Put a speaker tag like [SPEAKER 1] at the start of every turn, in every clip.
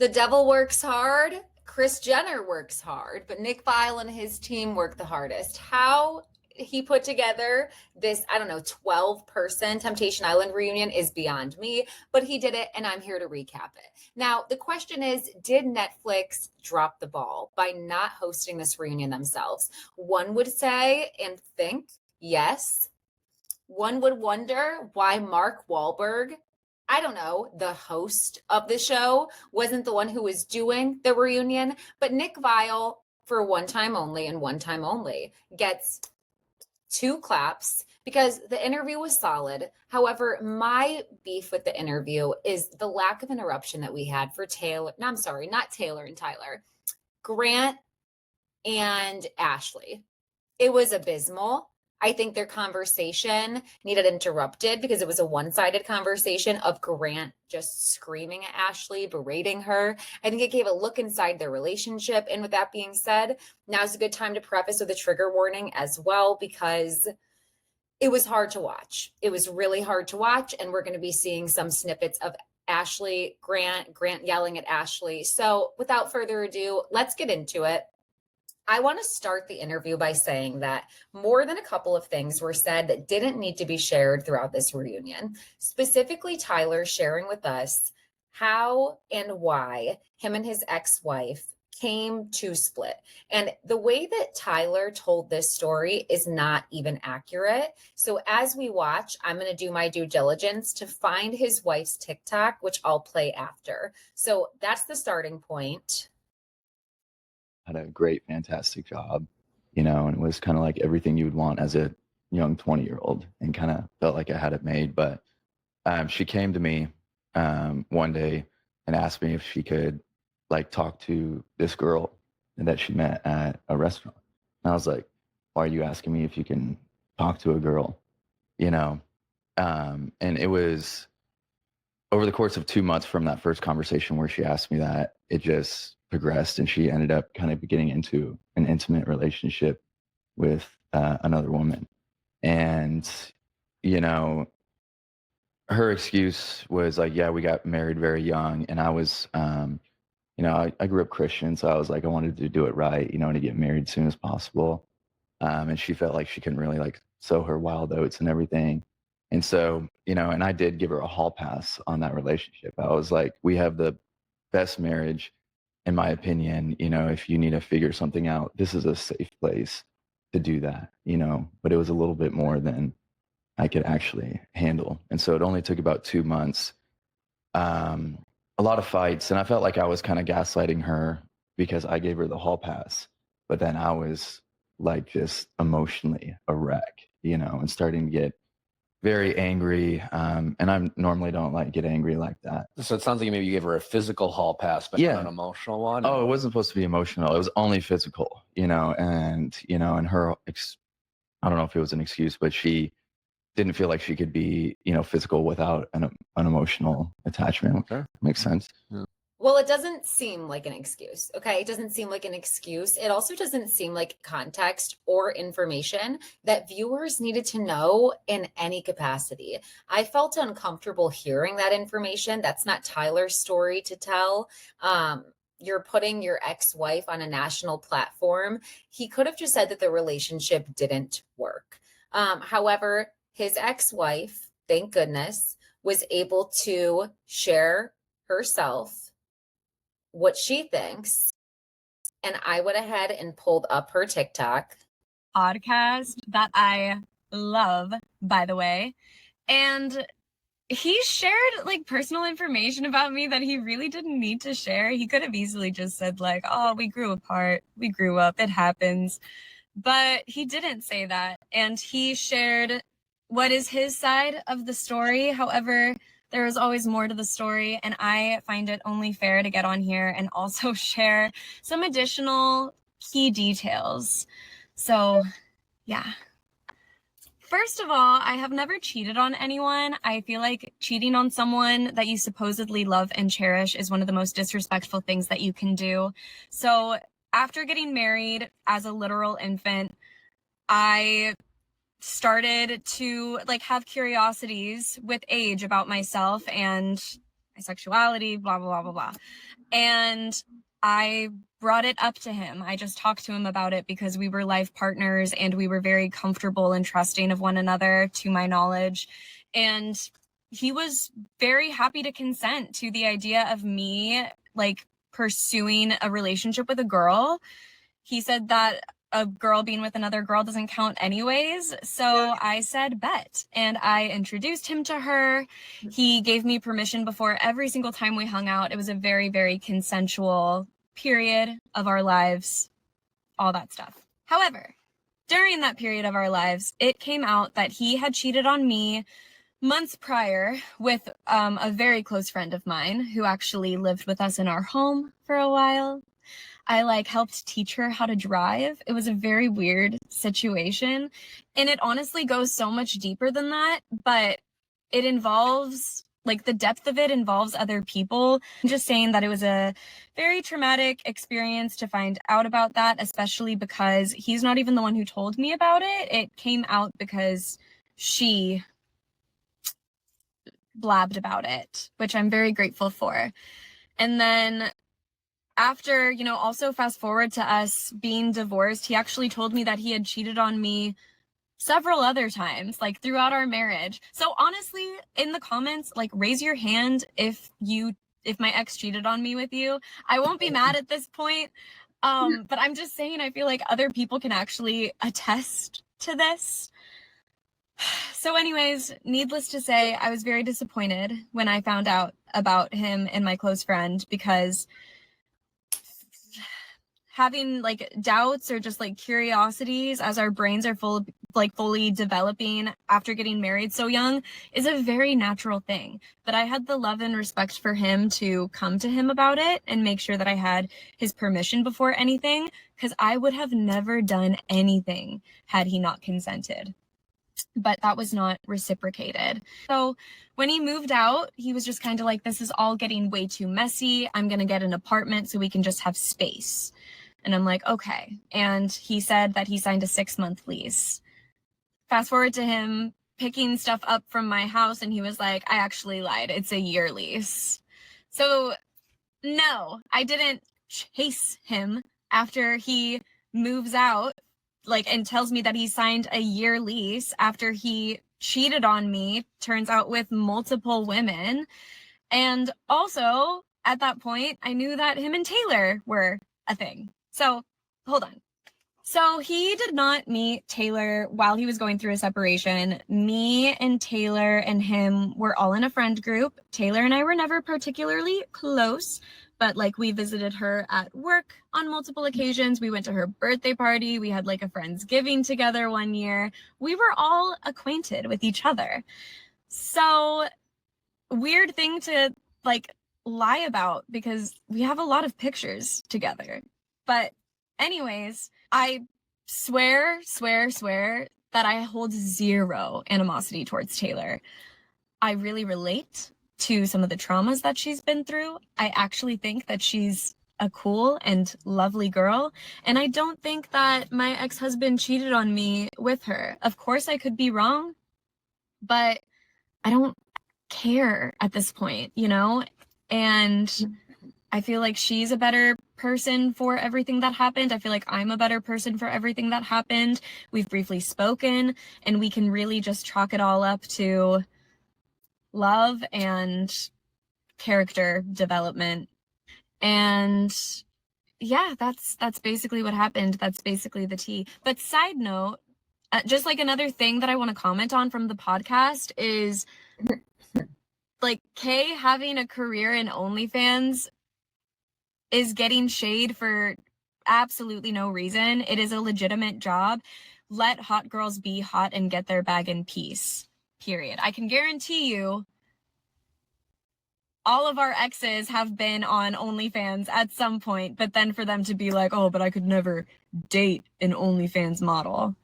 [SPEAKER 1] The devil works hard. Kris Jenner works hard, but Nick Viall and his team work the hardest. How he put together this, I don't know, 12-person Temptation Island reunion is beyond me, but he did it, and I'm here to recap it. Now, the question is, did Netflix drop the ball by not hosting this reunion themselves? One would say and think, yes. One would wonder why Mark Wahlberg, I don't know, the host of the show, wasn't the one who was doing the reunion, but Nick Viall, for one time only and one time only, gets 2 claps because the interview was solid. However, my beef with the interview is the lack of interruption that we had for Taylor. No, I'm sorry, not Taylor and Tyler, Grant and Ashley. It was abysmal. I think their conversation needed interrupted because it was a one-sided conversation of Grant just screaming at Ashley, berating her. I think it gave a look inside their relationship. And with that being said, now's a good time to preface with a trigger warning as well, because it was hard to watch. It was really hard to watch. And we're going to be seeing some snippets of Ashley, Grant yelling at Ashley. So without further ado, let's get into it. I want to start the interview by saying that more than a couple of things were said that didn't need to be shared throughout this reunion. Specifically, Tyler sharing with us how and why him and his ex-wife came to split. And the way that Tyler told this story is not even accurate. So as we watch, I'm going to do my due diligence to find his wife's TikTok, which I'll play after. So that's the starting point.
[SPEAKER 2] Had a great, fantastic job, and it was kind of like everything you would want as a young 20-year-old, and kind of felt like I had it made. But she came to me one day and asked me if she could talk to this girl that she met at a restaurant. And I was like, why are you asking me if you can talk to a girl? And it was over the course of 2 months from that first conversation where she asked me that, it just progressed, and she ended up kind of getting into an intimate relationship with another woman. And, her excuse was like, yeah, we got married very young. And I was, I grew up Christian. So I was like, I wanted to do it right, and to get married as soon as possible. And she felt like she couldn't really sow her wild oats and everything. And so, and I did give her a hall pass on that relationship. I was like, we have the best marriage, in my opinion. If you need to figure something out, this is a safe place to do that, but it was a little bit more than I could actually handle. And so it only took about 2 months, a lot of fights. And I felt like I was kind of gaslighting her because I gave her the hall pass, but then I was just emotionally a wreck, and starting to get very angry. And I normally don't get angry like that.
[SPEAKER 3] So it sounds like maybe you gave her a physical hall pass, but not an emotional one.
[SPEAKER 2] Oh, it wasn't supposed to be emotional. It was only physical, and her, I don't know if it was an excuse, but she didn't feel like she could be, physical without an emotional attachment.
[SPEAKER 3] Sure.
[SPEAKER 2] Makes sense.
[SPEAKER 3] Yeah.
[SPEAKER 1] Well, it doesn't seem like an excuse, okay? It doesn't seem like an excuse. It also doesn't seem like context or information that viewers needed to know in any capacity. I felt uncomfortable hearing that information. That's not Tyler's story to tell. You're putting your ex-wife on a national platform. He could have just said that the relationship didn't work. However, his ex-wife, thank goodness, was able to share herself what she thinks. And I went ahead and pulled up her TikTok.
[SPEAKER 4] Podcast that I love, by the way. And he shared personal information about me that he really didn't need to share. He could have easily just said oh, we grew apart, we grew up, it happens. But he didn't say that. And he shared what is his side of the story. However, there is always more to the story, and I find it only fair to get on here and also share some additional key details. So, yeah. First of all, I have never cheated on anyone. I feel like cheating on someone that you supposedly love and cherish is one of the most disrespectful things that you can do. So, after getting married as a literal infant, I started to have curiosities with age about myself, and my sexuality, blah, blah, blah, blah, blah. And I brought it up to him. I just talked to him about it because we were life partners and we were very comfortable and trusting of one another, to my knowledge. And he was very happy to consent to the idea of me like pursuing a relationship with a girl. He said that a girl being with another girl doesn't count anyways. So I said, bet. And I introduced him to her. He gave me permission before every single time we hung out. It was a very, very consensual period of our lives, all that stuff. However, during that period of our lives, it came out that he had cheated on me months prior with a very close friend of mine who actually lived with us in our home for a while. I like helped teach her how to drive. It was a very weird situation. And it honestly goes so much deeper than that, but it involves, like, the depth of it involves other people. I'm just saying that it was a very traumatic experience to find out about that, especially because he's not even the one who told me about it. It came out because she blabbed about it, which I'm very grateful for. And then after, you know, also fast forward to us being divorced, he actually told me that he had cheated on me several other times, like throughout our marriage. So honestly, in the comments, like, raise your hand if my ex cheated on me with you. I won't be mad at this point. But I'm just saying, I feel like other people can actually attest to this. So anyways, needless to say, I was very disappointed when I found out about him and my close friend, because having like doubts or just like curiosities as our brains are fully developing after getting married so young is a very natural thing. But I had the love and respect for him to come to him about it and make sure that I had his permission before anything, because I would have never done anything had he not consented. But that was not reciprocated. So when he moved out, he was just kind of like, this is all getting way too messy. I'm going to get an apartment so we can just have space. And I'm like, okay. And he said that he signed a 6-month lease. Fast forward to him picking stuff up from my house, and he was like, I actually lied. It's a year lease. So no, I didn't chase him after he moves out, like, and tells me that he signed a year lease after he cheated on me, turns out with multiple women. And also at that point, I knew that him and Taylor were a thing. So hold on. So he did not meet Taylor while he was going through a separation. Me and Taylor and him were all in a friend group. Taylor and I were never particularly close, but like, we visited her at work on multiple occasions. We went to her birthday party. We had like a Friendsgiving together one year. We were all acquainted with each other. So weird thing to like lie about, because we have a lot of pictures together. But anyways, I swear that I hold zero animosity towards Taylor. I really relate to some of the traumas that she's been through. I actually think that she's a cool and lovely girl. And I don't think that my ex-husband cheated on me with her. Of course, I could be wrong, but I don't care at this point, you know? And I feel like she's a better person for everything that happened. I feel like I'm a better person for everything that happened. We've briefly spoken, and we can really just chalk it all up to love and character development. And yeah, that's basically what happened. That's basically the tea. But side note, just like another thing that I want to comment on from the podcast is like, Kay having a career in OnlyFans is getting shade for absolutely no reason. It is a legitimate job. Let hot girls be hot and get their bag in peace, period. I can guarantee you all of our exes have been on OnlyFans at some point, but then for them to be like, oh, but I could never date an OnlyFans model.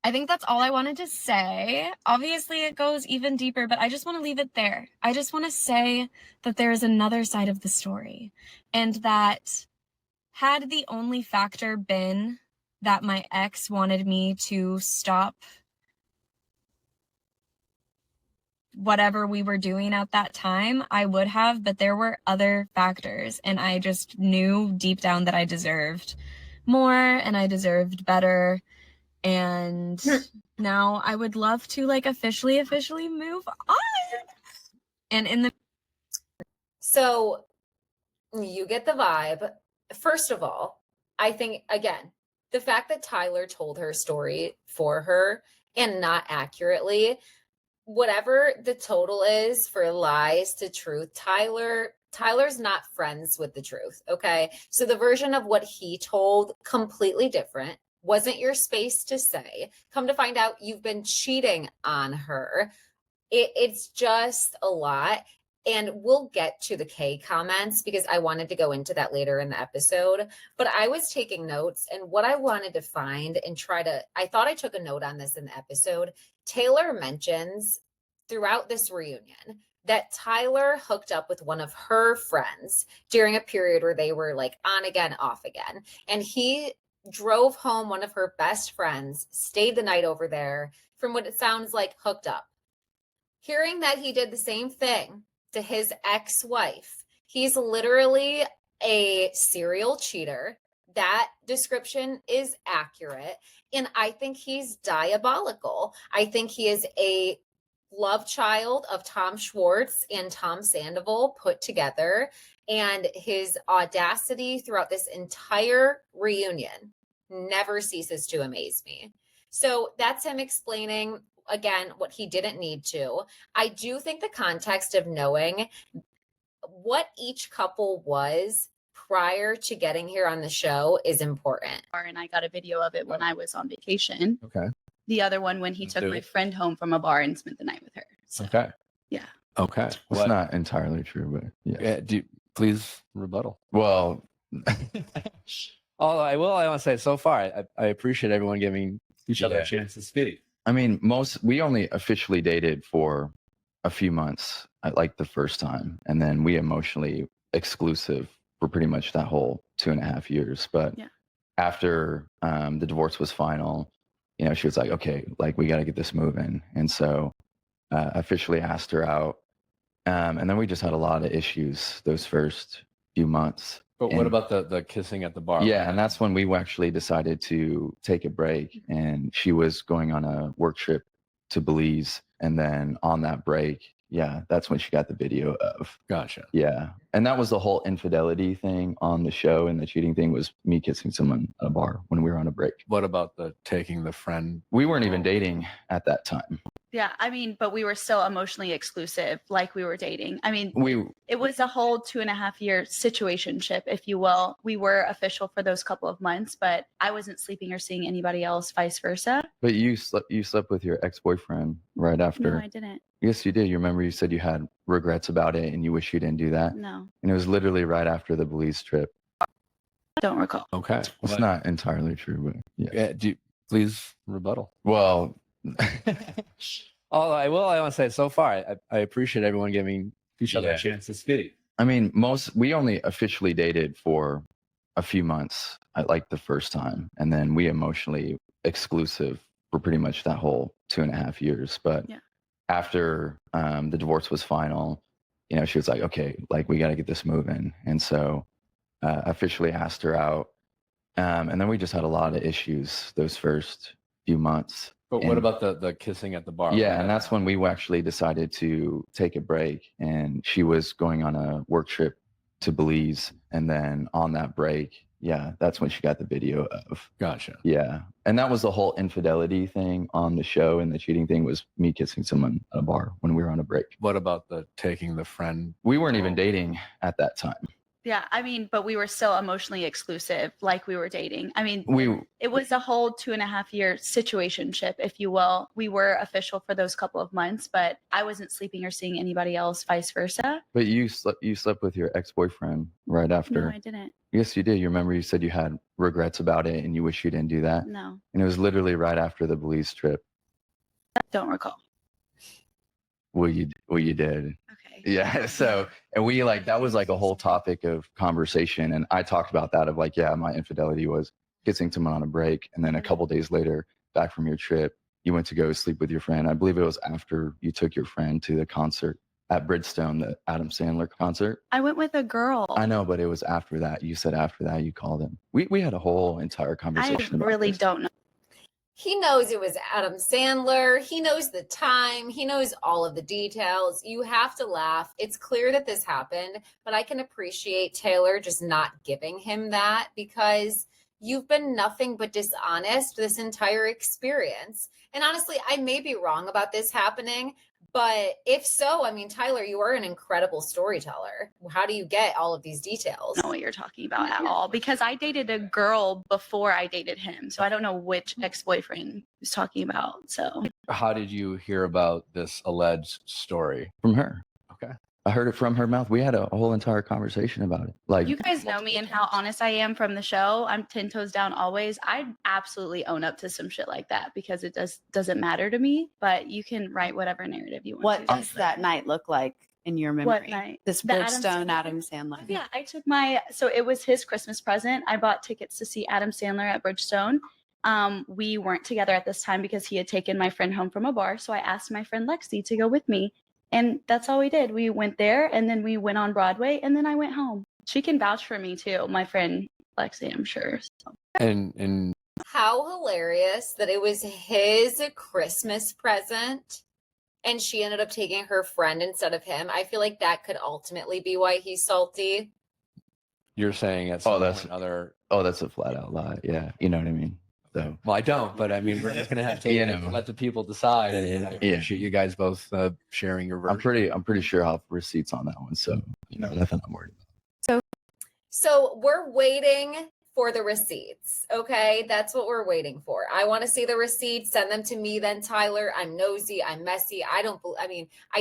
[SPEAKER 4] I think that's all I wanted to say. Obviously, it goes even deeper, but I just want to leave it there. I just want to say that there is another side of the story, and that had the only factor been that my ex wanted me to stop whatever we were doing at that time, I would have, but there were other factors. And I just knew deep down that I deserved more and I deserved better. And now I would love to like officially move on. And in the
[SPEAKER 1] So you get the vibe. First of all, I think, again, the fact that Tyler told her story for her and not accurately, whatever the total is for lies to truth, Tyler's not friends with the truth. Okay. So the version of what he told, completely different. Wasn't your space to say. Come to find out, you've been cheating on her. It's just a lot. And we'll get to the K comments because I wanted to go into that later in the episode. But I was taking notes, and what I wanted to find and I thought I took a note on this in the episode. Taylor mentions throughout this reunion that Tyler hooked up with one of her friends during a period where they were like on again, off again. And he drove home one of her best friends, stayed the night over there, from what it sounds like, hooked up. Hearing that he did the same thing to his ex-wife, he's literally a serial cheater. That description is accurate. And I think he's diabolical. I think he is a love child of Tom Schwartz and Tom Sandoval put together, and his audacity throughout this entire reunion never ceases to amaze me. So that's him explaining, again, what he didn't need to. I do think the context of knowing what each couple was prior to getting here on the show is important.
[SPEAKER 5] And I got a video of it when I was on vacation.
[SPEAKER 3] Okay.
[SPEAKER 5] The other one when he took my friend home from a bar and spent the night with her. So,
[SPEAKER 3] Okay.
[SPEAKER 5] yeah.
[SPEAKER 3] Okay.
[SPEAKER 2] It's not entirely true, but yeah.
[SPEAKER 3] Please rebuttal.
[SPEAKER 2] Well,
[SPEAKER 3] All I want to say so far, I appreciate everyone giving each other a chance to speak.
[SPEAKER 2] I mean, we only officially dated for a few months, like the first time. And then we emotionally exclusive for pretty much that whole 2.5 years. But after the divorce was final, you know, she was like, okay, like we got to get this moving. And so officially asked her out. And then we just had a lot of issues those first few months.
[SPEAKER 3] But what about the kissing at the bar?
[SPEAKER 2] Yeah, and that's when we actually decided to take a break. And she was going on a work trip to Belize. And then on that break, that's when she got the video of.
[SPEAKER 3] Gotcha.
[SPEAKER 2] Yeah. And that was the whole infidelity thing on the show. And the cheating thing was me kissing someone at a bar when we were on a break.
[SPEAKER 3] What about the taking the friend?
[SPEAKER 2] We weren't even dating at that time.
[SPEAKER 5] Yeah, I mean, but we were still emotionally exclusive, like we were dating. I mean,
[SPEAKER 2] We
[SPEAKER 5] it was a whole 2.5 year situationship, if you will. We were official for those couple of months, but I wasn't sleeping or seeing anybody else, vice versa.
[SPEAKER 2] But you slept with your ex-boyfriend right after.
[SPEAKER 5] No, I didn't.
[SPEAKER 2] Yes, you did. You remember you said you had regrets about it and you wish you didn't do that.
[SPEAKER 5] No,
[SPEAKER 2] And it was literally right after the Belize trip.
[SPEAKER 5] don't recall.
[SPEAKER 3] Okay.
[SPEAKER 2] It's not entirely true, but yeah.
[SPEAKER 3] Please rebuttal.
[SPEAKER 2] Well,
[SPEAKER 3] All I want to say so far, I appreciate everyone giving each other a chance to speak.
[SPEAKER 2] I mean, we only officially dated for a few months, like the first time. And then we emotionally exclusive for pretty much that whole 2.5 years. But after the divorce was final, you know, she was like, okay, like we got to get this moving. And so officially asked her out. And then we just had a lot of issues those first few months.
[SPEAKER 3] But what about the kissing at the bar?
[SPEAKER 2] Yeah, and that's when we actually decided to take a break. And she was going on a work trip to Belize. And then on that break, that's when she got the video of.
[SPEAKER 3] Gotcha.
[SPEAKER 2] Yeah. And that was the whole infidelity thing on the show. And the cheating thing was me kissing someone at a bar when we were on a break.
[SPEAKER 3] What about the taking the friend?
[SPEAKER 2] We weren't even dating at that time.
[SPEAKER 5] Yeah, I mean, but we were still emotionally exclusive, like we were dating. I mean, it was a whole 2.5 year situationship, if you will. We were official for those couple of months, but I wasn't sleeping or seeing anybody else, vice versa.
[SPEAKER 2] But you slept with your ex-boyfriend right after.
[SPEAKER 5] No, I didn't.
[SPEAKER 2] Yes, you did. You remember you said you had regrets about it and you wish you didn't do that.
[SPEAKER 5] No,
[SPEAKER 2] And it was literally right after the Belize trip.
[SPEAKER 5] don't recall.
[SPEAKER 2] Well, you did.
[SPEAKER 5] Okay.
[SPEAKER 2] Yeah. So, and we that was like a whole topic of conversation. And I talked about that of my infidelity was kissing someone on a break. And then a couple days later, back from your trip, you went to go sleep with your friend. I believe it was after you took your friend to the concert at Bridgestone, the Adam Sandler concert.
[SPEAKER 5] I went with a girl.
[SPEAKER 2] I know, but it was after that. You said after that you called him. We had a whole entire
[SPEAKER 5] I
[SPEAKER 2] conversation about
[SPEAKER 5] really
[SPEAKER 2] this.
[SPEAKER 5] don't know.
[SPEAKER 1] He knows it was Adam Sandler. He knows the time. He knows all of the details. You have to laugh. It's clear that this happened, but I can appreciate Taylor just not giving him that because you've been nothing but dishonest this entire experience. And honestly, I may be wrong about this happening, but if so, I mean, Tyler, you are an incredible storyteller. How do you get all of these details?
[SPEAKER 5] Know what you're talking about at all because I dated a girl before I dated him. So I don't know which ex-boyfriend he's talking about. So
[SPEAKER 3] How did you hear about this alleged story?
[SPEAKER 2] From her.
[SPEAKER 3] Okay.
[SPEAKER 2] I heard it from her mouth. We had a whole entire conversation about it. Like,
[SPEAKER 5] you guys know me and how honest I am from the show. I'm 10 toes down always. I absolutely own up to some shit like that because it doesn't matter to me, but you can write whatever narrative you want
[SPEAKER 6] What
[SPEAKER 5] to.
[SPEAKER 6] does that night look like in your memory?
[SPEAKER 5] What night?
[SPEAKER 6] This
[SPEAKER 5] The Adam
[SPEAKER 6] Bridgestone
[SPEAKER 5] Sandler?
[SPEAKER 6] Adam Sandler.
[SPEAKER 5] Yeah, I took so it was his Christmas present. I bought tickets to see Adam Sandler at Bridgestone. We weren't together at this time because he had taken my friend home from a bar. So I asked my friend Lexi to go with me. And that's all we did. We went there and then we went on Broadway and then I went home. She can vouch for me too. My friend Lexi, I'm sure. So.
[SPEAKER 3] And
[SPEAKER 1] How hilarious that it was his Christmas present and she ended up taking her friend instead of him. I feel like that could ultimately be why he's salty.
[SPEAKER 3] you're saying it's
[SPEAKER 2] that's-
[SPEAKER 3] another.
[SPEAKER 2] oh, that's a flat out lie. Yeah. You know what I mean? So,
[SPEAKER 3] Well, I don't, but I mean, we're just gonna have to let the people decide. And I appreciate you guys both sharing your version.
[SPEAKER 2] I'm pretty sure I'll have receipts on that one. So, nothing I'm worried about.
[SPEAKER 1] So we're waiting for the receipts. Okay. That's what we're waiting for. I want to see the receipts. Send them to me then, Tyler. I'm nosy. I'm messy. I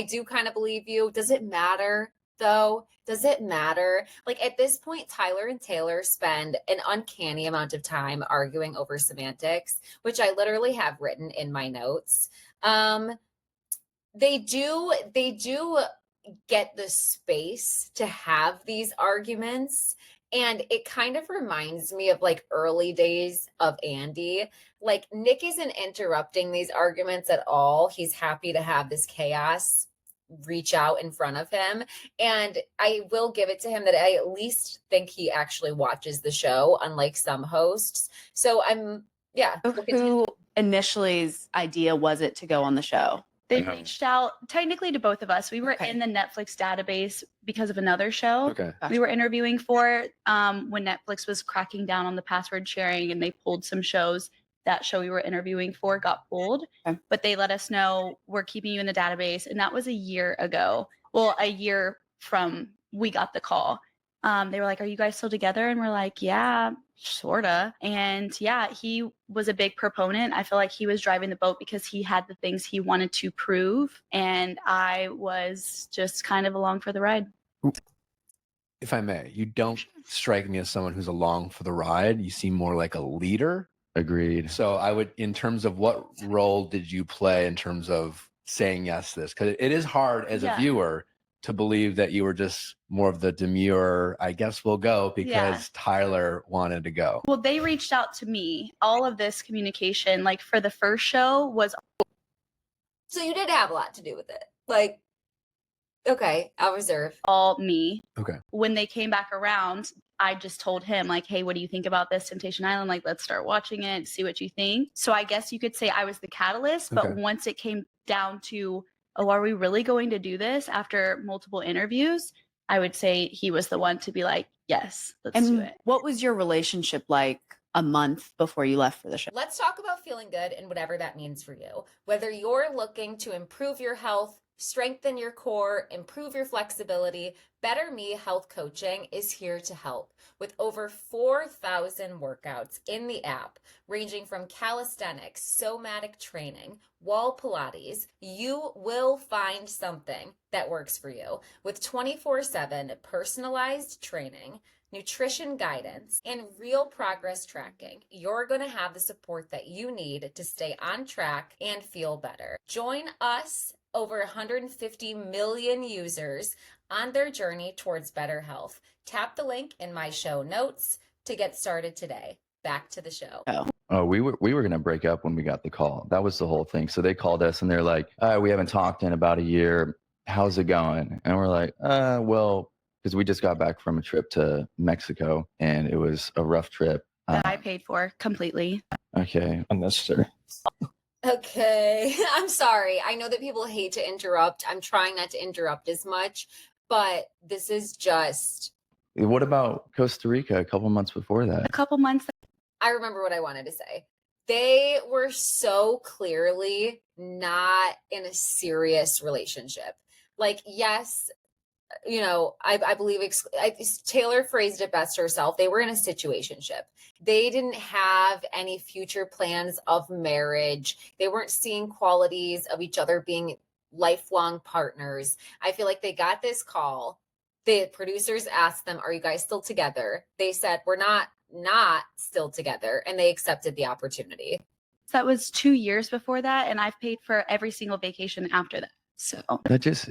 [SPEAKER 1] do kind of believe you. Does it matter though? Does it matter? Like at this point, Tyler and Taylor spend an uncanny amount of time arguing over semantics, which I literally have written in my notes. They do get the space to have these arguments. And it kind of reminds me of like early days of Andy. Like Nick isn't interrupting these arguments at all. He's happy to have this chaos reach out in front of him. And I will give it to him that I at least think he actually watches the show, unlike some hosts. So
[SPEAKER 6] Who initially's idea was it to go on the show?
[SPEAKER 5] They reached out technically to both of us. We were in the Netflix database because of another show.
[SPEAKER 3] Okay.
[SPEAKER 5] We were interviewing for when Netflix was cracking down on the password sharing and they pulled some shows. That show we were interviewing for got pulled, but they let us know we're keeping you in the database. And that was a year ago. Well, a year from we got the call. They were like, are you guys still together? And we're like, yeah, sorta. And yeah, he was a big proponent. I feel like he was driving the boat because he had the things he wanted to prove. And I was just kind of along for the ride.
[SPEAKER 3] If I may, you don't strike me as someone who's along for the ride. You seem more like a leader.
[SPEAKER 2] Agreed.
[SPEAKER 3] So I would, in terms of what role did you play in terms of saying yes to this? Because it is hard as a viewer to believe that you were just more of the demure, I guess we'll go because Tyler wanted to go.
[SPEAKER 5] Well, they reached out to me. All of this communication, like for the first show was.
[SPEAKER 1] So you did have a lot to do with it. Like, okay, I'll reserve.
[SPEAKER 5] All me.
[SPEAKER 3] Okay.
[SPEAKER 5] When they came back around, I just told him like, hey, what do you think about this Temptation Island? Like, let's start watching it, see what you think. So I guess you could say I was the catalyst, but once it came down to, oh, are we really going to do this after multiple interviews? I would say he was the one to be like, yes, let's do it.
[SPEAKER 6] What was your relationship like a month before you left for the show?
[SPEAKER 1] Let's talk about feeling good and whatever that means for you. Whether you're looking to improve your health, strengthen your core, improve your flexibility, Better Me Health Coaching is here to help with over 4,000 workouts in the app, ranging from calisthenics, somatic training, wall Pilates. You will find something that works for you with 24/7 personalized training, nutrition guidance, and real progress tracking. You're going to have the support that you need to stay on track and feel better. Join us, over 150 million users, on their journey towards better health. Tap the link in my show notes to get started today. Back to the show.
[SPEAKER 2] Oh, we were gonna break up when we got the call. That was the whole thing. So they called us and they're like, we haven't talked in about a year. How's it going? And we're like, well, because we just got back from a trip to Mexico and it was a rough trip.
[SPEAKER 5] That I paid for completely.
[SPEAKER 2] Okay, unnecessary.
[SPEAKER 1] Okay, I'm sorry. I know that people hate to interrupt. I'm trying not to interrupt as much, but this is just.
[SPEAKER 2] What about Costa Rica a couple months before
[SPEAKER 5] A
[SPEAKER 2] that?
[SPEAKER 5] couple months.
[SPEAKER 1] I remember what I wanted to say. They were so clearly not in a serious relationship. Like, yes, you know, I believe Taylor phrased it best herself. They were in a situationship. They didn't have any future plans of marriage. They weren't seeing qualities of each other being lifelong partners. I feel like they got this call. The producers asked them, "Are you guys still together?" They said, "We're not still together," and they accepted the opportunity.
[SPEAKER 5] That was 2 years before that, and I've paid for every single vacation after that. So
[SPEAKER 2] That just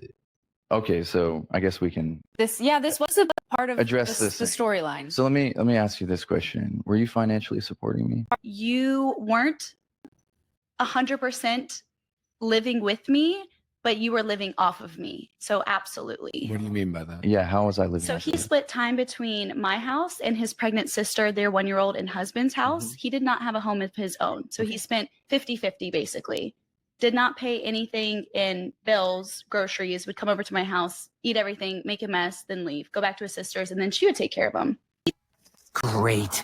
[SPEAKER 2] okay. So I guess we can
[SPEAKER 6] This was a part of
[SPEAKER 2] address
[SPEAKER 6] the
[SPEAKER 2] this.
[SPEAKER 6] storyline.
[SPEAKER 2] So let me ask you this question: were you financially supporting me?
[SPEAKER 5] you weren't 100% living with me, but you were living off of me. So absolutely.
[SPEAKER 3] What do you mean by that?
[SPEAKER 2] Yeah. How was I living?
[SPEAKER 5] So
[SPEAKER 2] off
[SPEAKER 5] he
[SPEAKER 2] of you?
[SPEAKER 5] split time between my house and his pregnant sister, their 1-year-old, and husband's house. He did not have a home of his own. So he spent 50-50 basically. Did not pay anything in bills, groceries, would come over to my house, eat everything, make a mess, then leave, go back to his sister's, and then she would take care of him.
[SPEAKER 7] Great.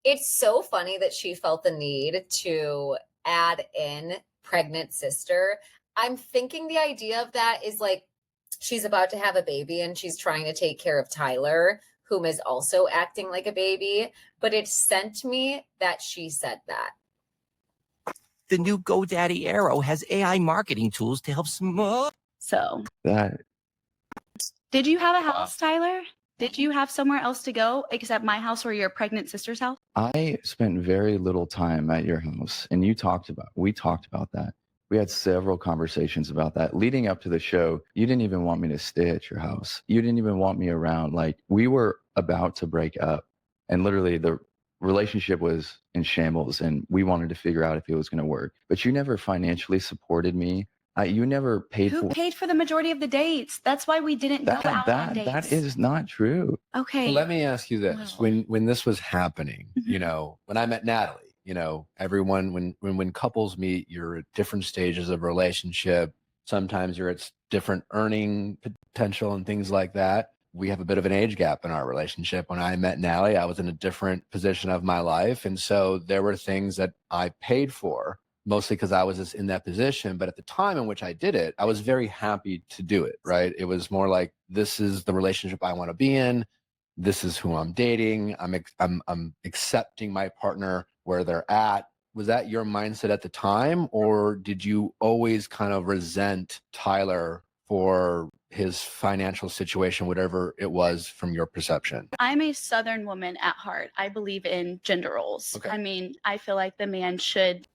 [SPEAKER 1] It's so funny that she felt the need to add in pregnant sister. I'm thinking the idea of that is like she's about to have a baby and she's trying to take care of Tyler, whom is also acting like a baby. But it sent me that she said that.
[SPEAKER 7] The new GoDaddy Arrow has AI marketing tools to help
[SPEAKER 5] So
[SPEAKER 2] That
[SPEAKER 5] did you have a house, Tyler? Did you have somewhere else to go except my house or your pregnant sister's house?
[SPEAKER 2] I spent very little time at your house, and we talked about that. We had several conversations about that. Leading up to the show, you didn't even want me to stay at your house. You didn't even want me around. Like, we were about to break up, and literally the relationship was in shambles, and we wanted to figure out if it was going to work. But you never financially supported me. You never paid
[SPEAKER 5] Who
[SPEAKER 2] for
[SPEAKER 5] paid for the majority of the dates? That's why we didn't go out on dates.
[SPEAKER 2] that is not true.
[SPEAKER 5] Okay.
[SPEAKER 3] Well, let me ask you this:
[SPEAKER 5] Wow.
[SPEAKER 3] when this was happening, you know, when I met Natalie, you know, everyone when couples meet, you're at different stages of relationship. Sometimes you're at different earning potential and things like that. We have a bit of an age gap in our relationship. When I met Natalie, I was in a different position of my life, and so there were things that I paid for, mostly because I was just in that position. But at the time in which I did it, I was very happy to do it, right? It was more like, this is the relationship I want to be in. This is who I'm dating. I'm accepting my partner where they're at. Was that your mindset at the time? Or did you always kind of resent Tyler for his financial situation, whatever it was from your perception?
[SPEAKER 5] I'm a Southern woman at heart. I believe in gender roles.
[SPEAKER 3] Okay.
[SPEAKER 5] I mean, I feel like the man should.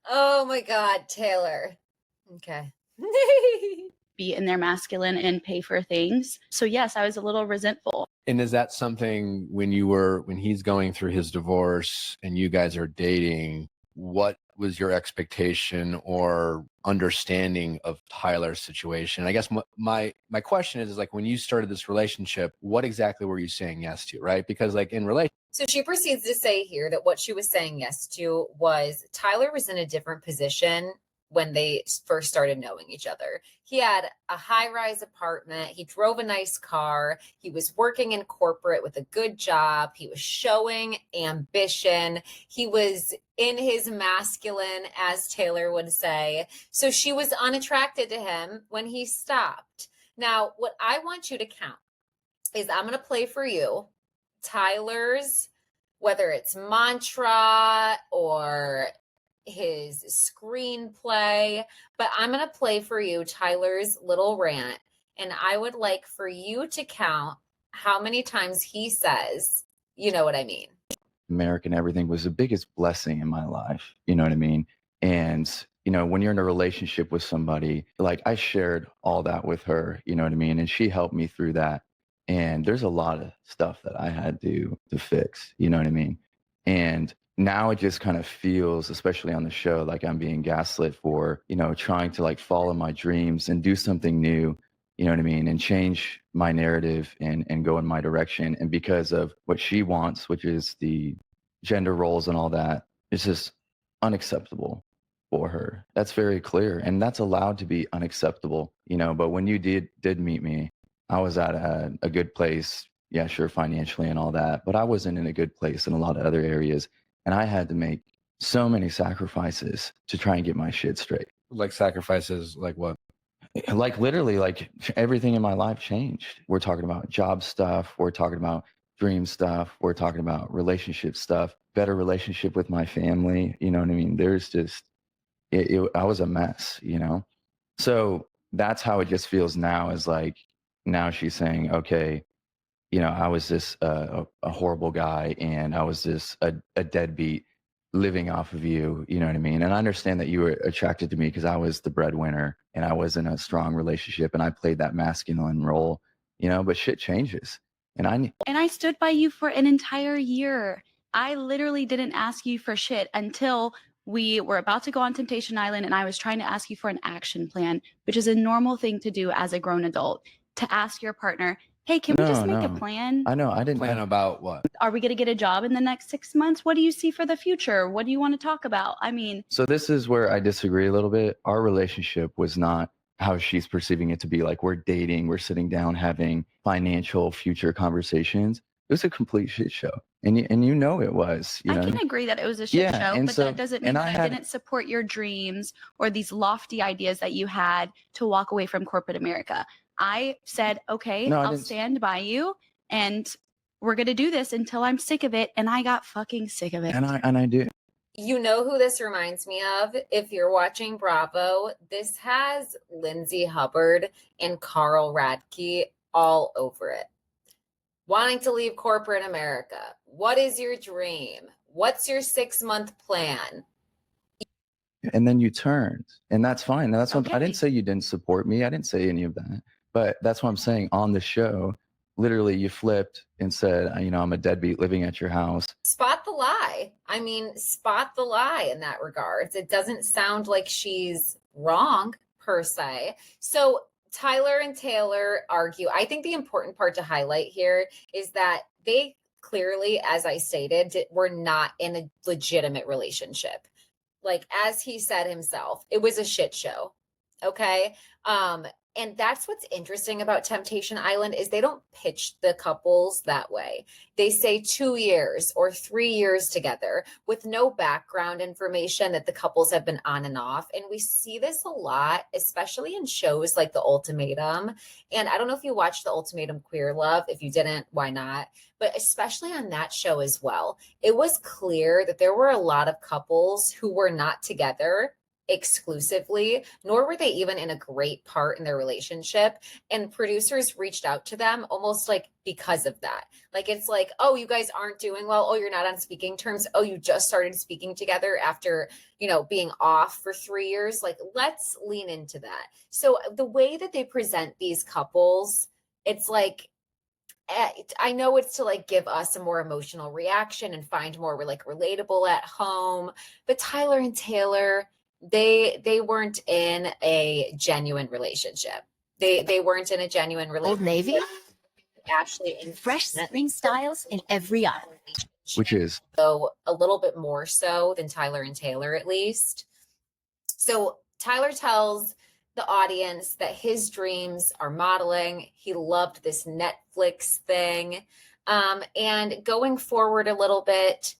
[SPEAKER 1] Oh my God, Taylor. Okay.
[SPEAKER 5] Be in their masculine and pay for things. So yes, I was a little resentful.
[SPEAKER 3] And is that something when he's going through his divorce and you guys are dating, what was your expectation or understanding of Tyler's situation? I guess my question is like, when you started this relationship, what exactly were you saying yes to, right? Because like in relation.
[SPEAKER 1] So she proceeds to say here that what she was saying yes to was Tyler was in a different position when they first started knowing each other. He had a high-rise apartment. He drove a nice car. He was working in corporate with a good job. He was showing ambition. He was in his masculine, as Taylor would say. So she was unattracted to him when he stopped. Now, what I want you to count is I'm going to play for you Tyler's, whether it's mantra or his screenplay, but I'm going to play for you Tyler's little rant, and I would like for you to count how many times he says, you know what I mean.
[SPEAKER 2] American everything was the biggest blessing in my life. You know what I mean? And, you know, when you're in a relationship with somebody, like I shared all that with her, you know what I mean? And she helped me through that. And there's a lot of stuff that I had to fix, you know what I mean? And now it just kind of feels, especially on the show, like I'm being gaslit for, you know, trying to like follow my dreams and do something new, you know what I mean? And change my narrative and go in my direction. And because of what she wants, which is the gender roles and all that, it's just unacceptable for her. That's very clear. And that's allowed to be unacceptable, you know, but when you did meet me, I was at a good place. Yeah, sure, financially and all that, but I wasn't in a good place in a lot of other areas. And I had to make so many sacrifices to try and get my shit straight.
[SPEAKER 3] Like sacrifices, like what?
[SPEAKER 2] Like literally, like everything in my life changed. We're talking about job stuff. We're talking about dream stuff. We're talking about relationship stuff, better relationship with my family. You know what I mean? There's just, I was a mess, you know? So that's how it just feels now, is like, now she's saying, okay, you know, I was this a horrible guy, and I was this a deadbeat living off of you. You know what I mean? And I understand that you were attracted to me because I was the breadwinner and I was in a strong relationship and I played that masculine role, you know, but shit changes. And
[SPEAKER 5] I stood by you for an entire year. I literally didn't ask you for shit until we were about to go on Temptation Island, and I was trying to ask you for an action plan, which is a normal thing to do as a grown adult, to ask your partner, hey, can we just make a plan?
[SPEAKER 2] I know. I didn't
[SPEAKER 3] Plan about what?
[SPEAKER 5] Are we going to get a job in the next 6 months? What do you see for the future? What do you want to talk about? I mean,
[SPEAKER 2] so this is where I disagree a little bit. Our relationship was not how she's perceiving it to be. Like, we're dating, we're sitting down having financial future conversations. It was a complete shit show. And you know it was. You know?
[SPEAKER 5] I can agree that it was a shit show,
[SPEAKER 2] and
[SPEAKER 5] but that doesn't mean that I didn't support your dreams or these lofty ideas that you had to walk away from corporate America. I said, okay, I'll stand by you, and we're going to do this until I'm sick of it. And I got fucking sick of it.
[SPEAKER 2] And I do.
[SPEAKER 1] You know who this reminds me of? If you're watching Bravo, this has Lindsay Hubbard and Carl Radke all over it. Wanting to leave corporate America. What is your dream? What's your 6-month plan?
[SPEAKER 2] And then you turned, and that's fine. That's what I didn't say you didn't support me. I didn't say any of that. But that's what I'm saying. On the show, literally you flipped and said, you know, I'm a deadbeat living at your house.
[SPEAKER 1] Spot the lie. I mean, spot the lie in that regards. It doesn't sound like she's wrong per se. So Tyler and Taylor argue. I think the important part to highlight here is that they clearly, as I stated, were not in a legitimate relationship. Like, as he said himself, it was a shit show. Okay. And that's what's interesting about Temptation Island is they don't pitch the couples that way. They say 2 years or 3 years together with no background information that the couples have been on and off. And we see this a lot, especially in shows like The Ultimatum. And I don't know if you watched The Ultimatum Queer Love. If you didn't, why not? But especially on that show as well, it was clear that there were a lot of couples who were not together exclusively, nor were they even in a great part in their relationship. And producers reached out to them almost like because of that. Like, it's like, oh, you guys aren't doing well. Oh, you're not on speaking terms. Oh, you just started speaking together after, you know, being off for 3 years. Like, let's lean into that. So the way that they present these couples, it's like, I know it's to like give us a more emotional reaction and find more like relatable at home, but Tyler and Taylor, they weren't in a genuine relationship. They weren't in a genuine relationship.
[SPEAKER 8] Old Navy,
[SPEAKER 1] Ashley and
[SPEAKER 8] fresh spring styles in every aisle.
[SPEAKER 2] Which is
[SPEAKER 1] so a little bit more so than Tyler and Taylor, at least. So Tyler tells the audience that his dreams are modeling. He loved this Netflix thing. And going forward a little bit,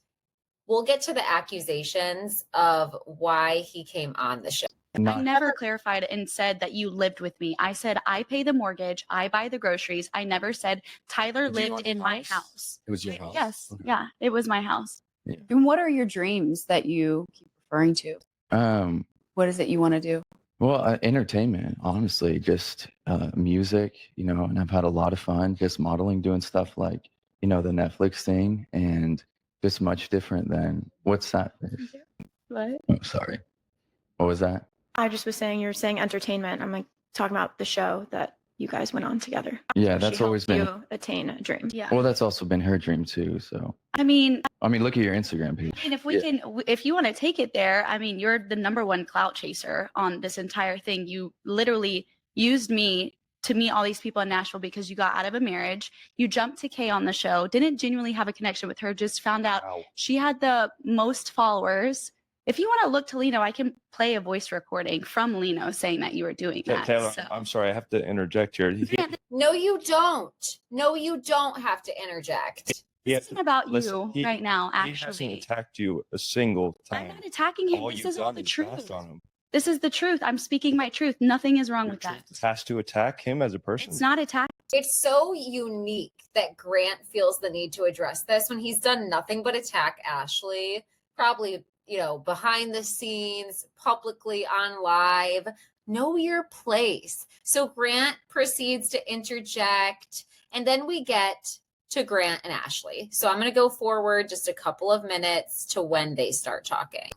[SPEAKER 1] we'll get to the accusations of why he came on the show.
[SPEAKER 5] I never clarified and said that you lived with me. I said, I pay the mortgage. I buy the groceries. I never said Tyler lived in my house.
[SPEAKER 3] It was your house?
[SPEAKER 5] Yes. Okay. Yeah, it was my house.
[SPEAKER 2] Yeah.
[SPEAKER 6] And what are your dreams that you keep referring to? What is it you want to do?
[SPEAKER 2] Well, entertainment, honestly, just music, you know, and I've had a lot of fun just modeling, doing stuff like, you know, the Netflix thing, and just much different than what's that?
[SPEAKER 5] What?
[SPEAKER 2] Oh, sorry. What was that?
[SPEAKER 9] I just was saying, you're saying entertainment. I'm like talking about the show that you guys went on together.
[SPEAKER 2] Yeah,
[SPEAKER 9] She
[SPEAKER 2] that's always
[SPEAKER 9] helped
[SPEAKER 2] been.
[SPEAKER 9] you attain a dream.
[SPEAKER 5] Yeah.
[SPEAKER 2] Well, that's also been her dream too. So
[SPEAKER 5] I mean,
[SPEAKER 2] look at your Instagram page.
[SPEAKER 5] if we can, if you want to take it there, I mean, you're the #1 clout chaser on this entire thing. You literally used me to meet all these people in Nashville because you got out of a marriage. You jumped to Kay on the show, didn't genuinely have a connection with her, just found out she had the most followers. If you want to look to Lino, I can play a voice recording from Lino saying that you were doing that.
[SPEAKER 10] Taylor,
[SPEAKER 5] so.
[SPEAKER 10] I'm sorry, I have to interject here.
[SPEAKER 1] No, you don't. No, you don't have to interject.
[SPEAKER 5] This isn't about
[SPEAKER 10] listen,
[SPEAKER 5] you right now,
[SPEAKER 10] He hasn't
[SPEAKER 5] actually.
[SPEAKER 10] attacked you a single
[SPEAKER 5] I'm
[SPEAKER 10] time.
[SPEAKER 5] not attacking him.
[SPEAKER 10] All
[SPEAKER 5] This
[SPEAKER 10] you've
[SPEAKER 5] is
[SPEAKER 10] done
[SPEAKER 5] the
[SPEAKER 10] is
[SPEAKER 5] truth.
[SPEAKER 10] bashed on him.
[SPEAKER 5] This is the truth. I'm speaking my truth. Nothing is wrong
[SPEAKER 10] Your
[SPEAKER 5] with that.
[SPEAKER 10] truth has to attack him as a person.
[SPEAKER 5] It's not attack.
[SPEAKER 1] It's so unique that Grant feels the need to address this when he's done nothing but attack Ashley, probably, behind the scenes, publicly on live. Know your place. So Grant proceeds to interject, and then we get to Grant and Ashley. So I'm going to go forward just a couple of minutes to when they start talking.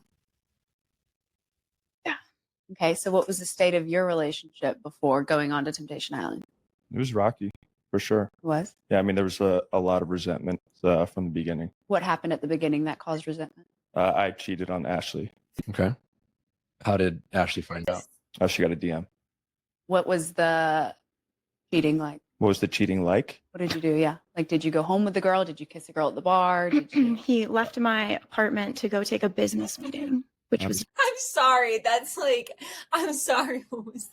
[SPEAKER 6] Okay, so what was the state of your relationship before going on to Temptation Island?
[SPEAKER 10] It was rocky, for sure.
[SPEAKER 6] It was?
[SPEAKER 10] Yeah, I mean, there was a lot of resentment from the beginning.
[SPEAKER 6] What happened at the beginning that caused resentment?
[SPEAKER 10] I cheated on Ashley.
[SPEAKER 3] Okay. How did Ashley find out?
[SPEAKER 10] She got a DM.
[SPEAKER 6] What was the cheating like?
[SPEAKER 10] What was the cheating like?
[SPEAKER 6] What did you do? Yeah. Like, did you go home with the girl? Did you kiss the girl at the bar? Did you...
[SPEAKER 9] He left my apartment to go take a business meeting, which was
[SPEAKER 1] I'm sorry. That's I'm sorry. What was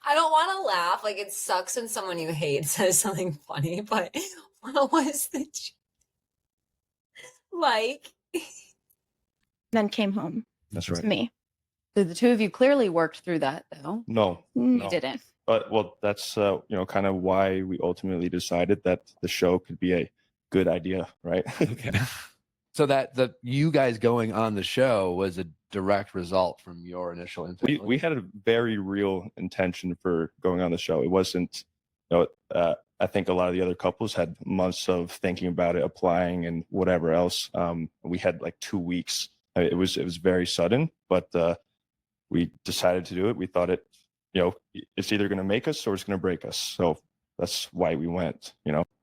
[SPEAKER 1] I don't want to laugh. It sucks when someone you hate says something funny, but what was the like?
[SPEAKER 9] then came home
[SPEAKER 10] That's
[SPEAKER 9] to
[SPEAKER 10] right.
[SPEAKER 9] me.
[SPEAKER 6] So the two of you clearly worked through that, though.
[SPEAKER 10] No,
[SPEAKER 9] You
[SPEAKER 6] You
[SPEAKER 10] no.
[SPEAKER 6] didn't.
[SPEAKER 10] But that's kind of why we ultimately decided that the show could be a good idea, right?
[SPEAKER 3] Okay. So that you guys going on the show was a direct result from your initial infidelity.
[SPEAKER 10] we had a very real intention for going on the show. It wasn't, I think a lot of the other couples had months of thinking about it, applying and whatever else. We had 2 weeks. It was very sudden, but we decided to do it. We thought it's either going to make us or it's going to break us. So that's why we went,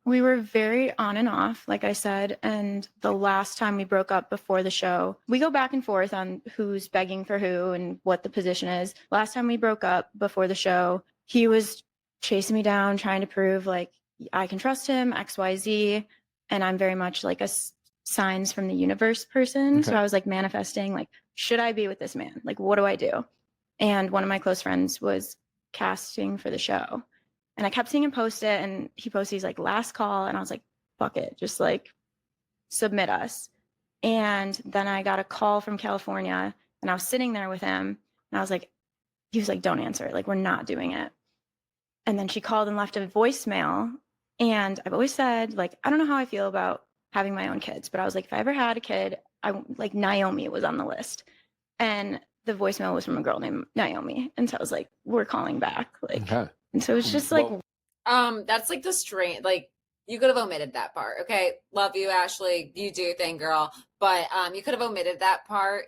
[SPEAKER 9] We were very on and off, like I said. And the last time we broke up before the show, we go back and forth on who's begging for who and what the position is. Last time we broke up before the show, he was chasing me down, trying to prove I can trust him, XYZ. And I'm very much a signs from the universe person.
[SPEAKER 3] Okay.
[SPEAKER 9] So I was manifesting, should I be with this man? What do I do? And one of my close friends was casting for the show. And I kept seeing him post it, and he posted, he's last call. And I was like, fuck it, just submit us. And then I got a call from California, and I was sitting there with him, and I was like, he was like, don't answer it. We're not doing it. And then she called and left a voicemail. And I've always said, I don't know how I feel about having my own kids, but I was like, if I ever had a kid, Naomi was on the list. And the voicemail was from a girl named Naomi. And so I was like, we're calling back.
[SPEAKER 3] Okay.
[SPEAKER 9] And so it's just
[SPEAKER 3] Well,
[SPEAKER 1] That's the strange, you could have omitted that part. Okay. Love you, Ashley. You do your thing, girl. But you could have omitted that part,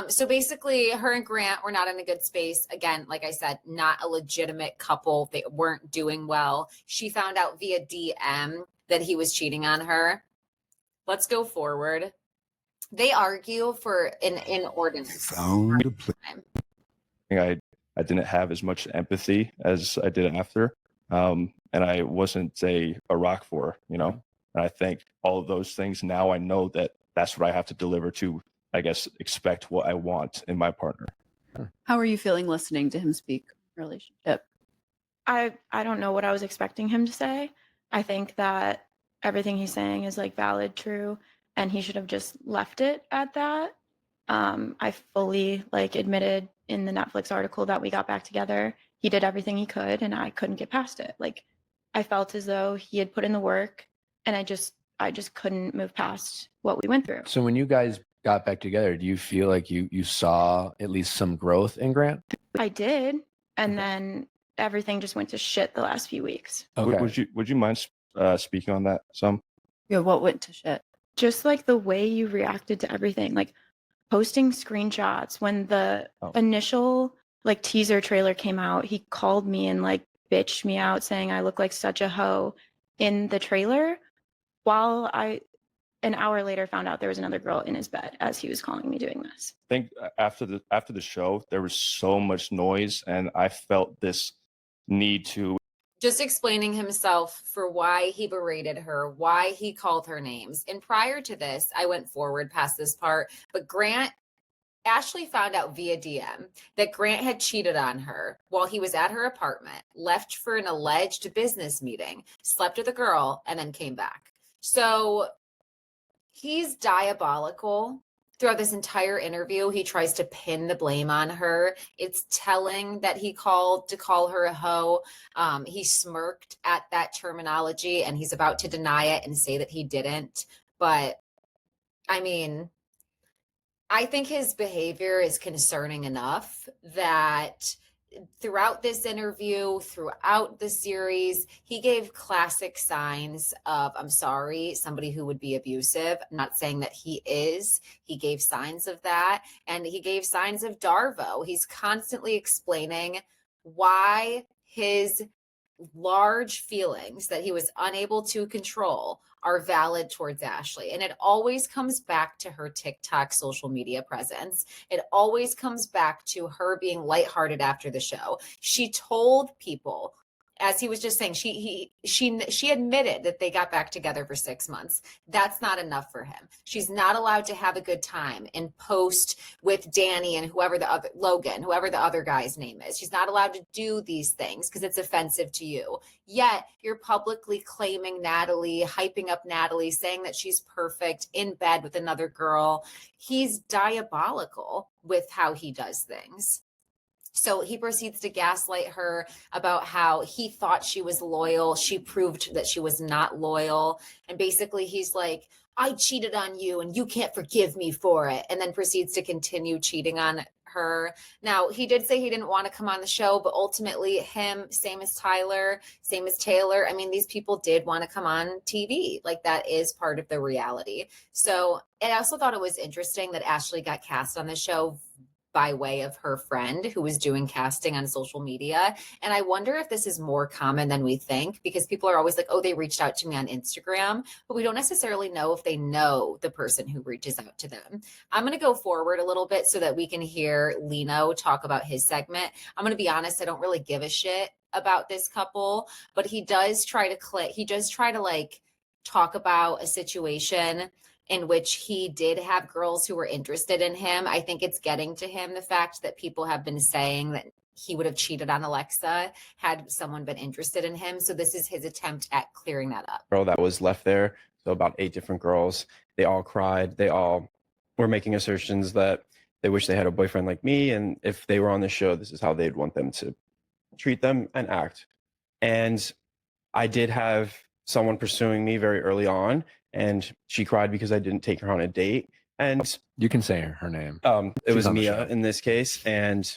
[SPEAKER 1] So basically her and Grant were not in a good space. Again, like I said, not a legitimate couple. They weren't doing well. She found out via DM that he was cheating on her. Let's go forward. They argue for an inordinate time.
[SPEAKER 10] I think I didn't have as much empathy as I did after. And I wasn't a rock for her, And I think all of those things, now I know that that's what I have to deliver to, I guess, expect what I want in my partner.
[SPEAKER 6] How are you feeling listening to him speak relationship?
[SPEAKER 9] I don't know what I was expecting him to say. I think that everything he's saying is valid, true, and he should have just left it at that. I fully admitted in the Netflix article that we got back together. He did everything he could, and I couldn't get past it. I felt as though he had put in the work, and I just couldn't move past what we went through.
[SPEAKER 3] So when you guys got back together, do you feel like you saw at least some growth in Grant?
[SPEAKER 9] I did, and then everything just went to shit the last few weeks.
[SPEAKER 3] Okay.
[SPEAKER 10] Would you mind speaking on that some?
[SPEAKER 6] Yeah, what went to shit?
[SPEAKER 9] Just the way you reacted to everything. posting screenshots. When the initial like teaser trailer came out, he called me and like bitched me out saying I look like such a hoe in the trailer, while I an hour later found out there was another girl in his bed as he was calling me doing this.
[SPEAKER 10] I think after the show, there was so much noise, and I felt this need to
[SPEAKER 1] just explaining himself for why he berated her, why he called her names. And prior to this, I went forward past this part, but Ashley found out via DM that Grant had cheated on her while he was at her apartment, left for an alleged business meeting, slept with a girl, and then came back. So he's diabolical. Throughout this entire interview, he tries to pin the blame on her. It's telling that he called to call her a hoe. He smirked at that terminology, and he's about to deny it and say that he didn't. But I mean, I think his behavior is concerning enough that throughout this interview, throughout the series, he gave classic signs of, I'm sorry, somebody who would be abusive. I'm not saying that he is. He gave signs of that. And he gave signs of Darvo. He's constantly explaining why his large feelings that he was unable to control are valid towards Ashley. And it always comes back to her TikTok social media presence. It always comes back to her being lighthearted after the show. She told people, as he was just saying, she admitted that they got back together for 6 months. That's not enough for him. She's not allowed to have a good time and post with Danny and whoever the other Logan, whoever the other guy's name is. She's not allowed to do these things because it's offensive to you. Yet you're publicly claiming Natalie, hyping up Natalie, saying that she's perfect in bed with another girl. He's diabolical with how he does things. So he proceeds to gaslight her about how he thought she was loyal. She proved that she was not loyal. And basically he's like, I cheated on you and you can't forgive me for it. And then proceeds to continue cheating on her. Now, he did say he didn't want to come on the show, but ultimately him, same as Tyler, same as Taylor. I mean, these people did want to come on TV. Like that is part of the reality. So I also thought it was interesting that Ashley got cast on the show by way of her friend who was doing casting on social media. And I wonder if this is more common than we think, because people are always like, oh, they reached out to me on Instagram, but we don't necessarily know if they know the person who reaches out to them. I'm going to go forward a little bit so that we can hear Lino talk about his segment. I'm going to be honest, I don't really give a shit about this couple, but he does try to like talk about a situation in which he did have girls who were interested in him. I think it's getting to him, the fact that people have been saying that he would have cheated on Alexa had someone been interested in him. So this is his attempt at clearing that up.
[SPEAKER 11] Girl that was left there, so about 8 different girls, they all cried. They all were making assertions that they wish they had a boyfriend like me, and if they were on the show, this is how they'd want them to treat them and act. And I did have someone pursuing me very early on, and she cried because I didn't take her on a date. And
[SPEAKER 3] you can say her name.
[SPEAKER 11] It was Mia in this case. And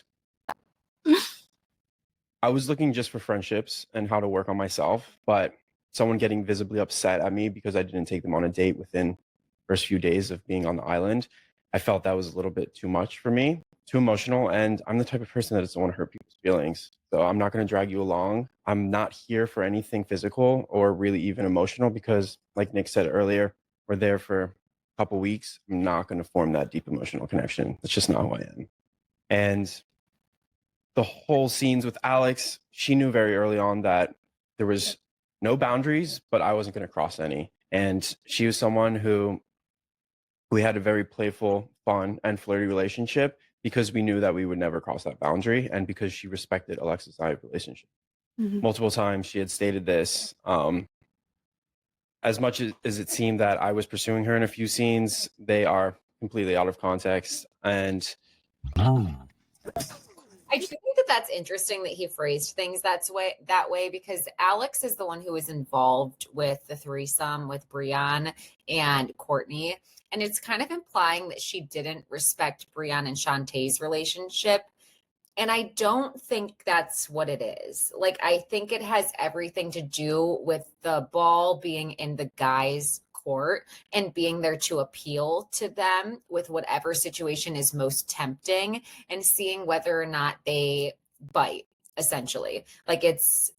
[SPEAKER 11] I was looking just for friendships and how to work on myself, but someone getting visibly upset at me because I didn't take them on a date within first few days of being on the island, I felt that was a little bit too much for me, too emotional. And I'm the type of person that doesn't want to hurt people's feelings. So I'm not going to drag you along. I'm not here for anything physical or really even emotional because, like Nick said earlier, we're there for a couple weeks. I'm not going to form that deep emotional connection. That's just not who I am. And the whole scenes with Alex, she knew very early on that there was no boundaries, but I wasn't going to cross any. And she was someone who we had a very playful, fun, and flirty relationship because we knew that we would never cross that boundary and because she respected Alexa's and I relationship. Mm-hmm. Multiple times she had stated this. As much as it seemed that I was pursuing her in a few scenes, they are completely out of context. And
[SPEAKER 1] I do think that that's interesting that he phrased things that way because Alex is the one who was involved with the threesome with Brian and Courtney. And it's kind of implying that she didn't respect Brian and Shantae's relationship. And I don't think that's what it is. Like, I think it has everything to do with the ball being in the guy's court and being there to appeal to them with whatever situation is most tempting and seeing whether or not they bite, essentially. Like it's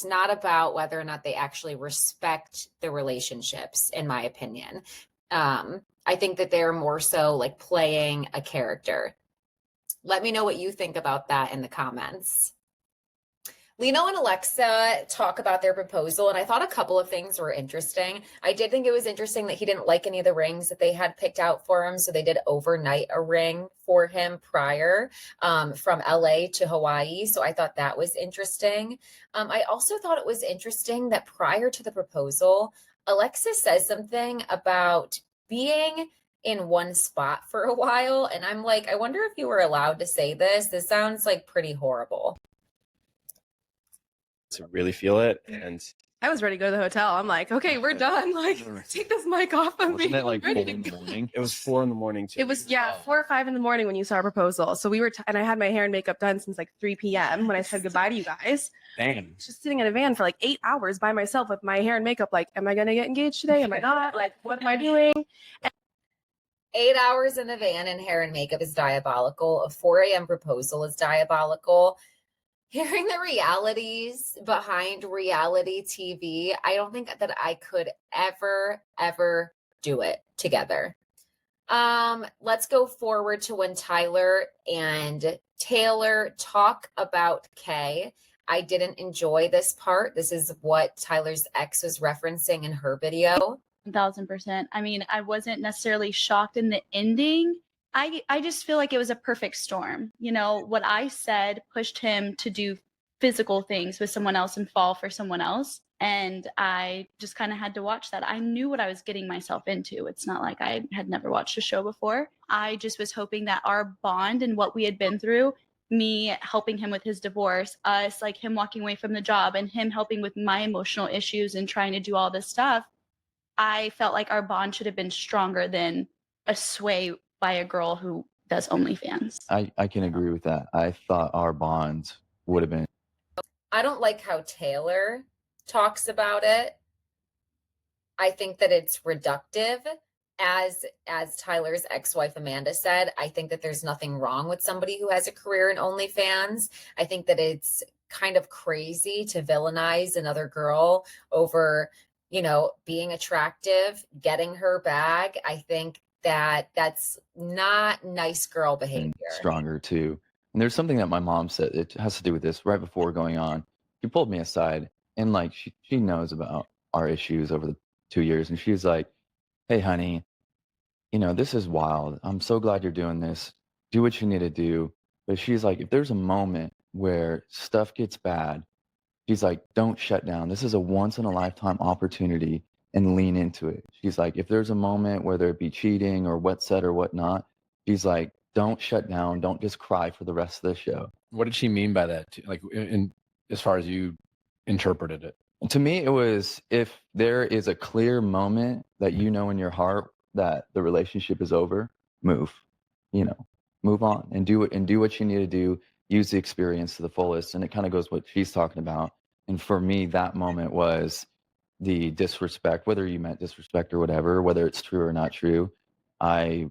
[SPEAKER 1] not about whether or not they actually respect the relationships, in my opinion. I think that they're more so like playing a character. Let me know what you think about that in the comments. Lino and Alexa talk about their proposal, and I thought a couple of things were interesting. I did think it was interesting that he didn't like any of the rings that they had picked out for him, so they did overnight a ring for him prior from LA to Hawaii, so I thought that was interesting. I also thought it was interesting that prior to the proposal, Alexa says something about being in one spot for a while, and I'm like, I wonder if you were allowed to say this. This sounds like pretty horrible.
[SPEAKER 11] To really feel it. And
[SPEAKER 12] I was ready to go to the hotel. I'm like, okay, we're done. Like, take this mic off of me.
[SPEAKER 2] Wasn't it like 4
[SPEAKER 12] Ready to
[SPEAKER 2] in the
[SPEAKER 12] go.
[SPEAKER 2] morning?
[SPEAKER 11] it was 4 a.m. too.
[SPEAKER 12] It was 4 or 5 in the morning when you saw our proposal. So we were, and I had my hair and makeup done since like 3 p.m. when I said goodbye to you guys.
[SPEAKER 11] Damn.
[SPEAKER 12] Just sitting in a van for like 8 hours by myself with my hair and makeup. Like, am I gonna get engaged today? Am I not? Like, what am I doing?
[SPEAKER 1] 8 hours in the van and hair and makeup is diabolical. A 4 a.m. proposal is diabolical. Hearing the realities behind reality TV, I don't think that I could ever do it together. Let's go forward to when Tyler and Taylor talk about Kay. I didn't enjoy this part. This is what Tyler's ex was referencing in her video.
[SPEAKER 5] 1000%. I mean, I wasn't necessarily shocked in the ending. I just feel like it was a perfect storm. You know, what I said pushed him to do physical things with someone else and fall for someone else. And I just kind of had to watch that. I knew what I was getting myself into. It's not like I had never watched a show before. I just was hoping that our bond and what we had been through, me helping him with his divorce, us, like him walking away from the job and him helping with my emotional issues and trying to do all this stuff, I felt like our bond should have been stronger than a sway by a girl who does OnlyFans.
[SPEAKER 2] I can agree with that. I thought our bond would have been.
[SPEAKER 1] I don't like how Taylor talks about it. I think that it's reductive. As Tyler's ex-wife Amanda said, I think that there's nothing wrong with somebody who has a career in OnlyFans. I think that it's kind of crazy to villainize another girl over, you know, being attractive, getting her bag. I think that that's not nice girl behavior.
[SPEAKER 2] Stronger too. And there's something that my mom said, it has to do with this right before going on. She pulled me aside and like she knows about our issues over the 2 years, and she's like, hey honey, you know, this is wild. I'm so glad you're doing this. Do what you need to do. But she's like, if there's a moment where stuff gets bad, she's like, don't shut down. This is a once in a lifetime opportunity and lean into it. She's like, if there's a moment, whether it be cheating or what's said or whatnot, she's like, don't shut down. Don't just cry for the rest of the show.
[SPEAKER 3] What did she mean by that? Like, as far as you interpreted it?
[SPEAKER 2] To me, it was, if there is a clear moment that you know in your heart that the relationship is over, move, you know, move on and do it and do what you need to do. Use the experience to the fullest. And it kind of goes what she's talking about. And for me, that moment was the disrespect, whether you meant disrespect or whatever, whether it's true or not true. I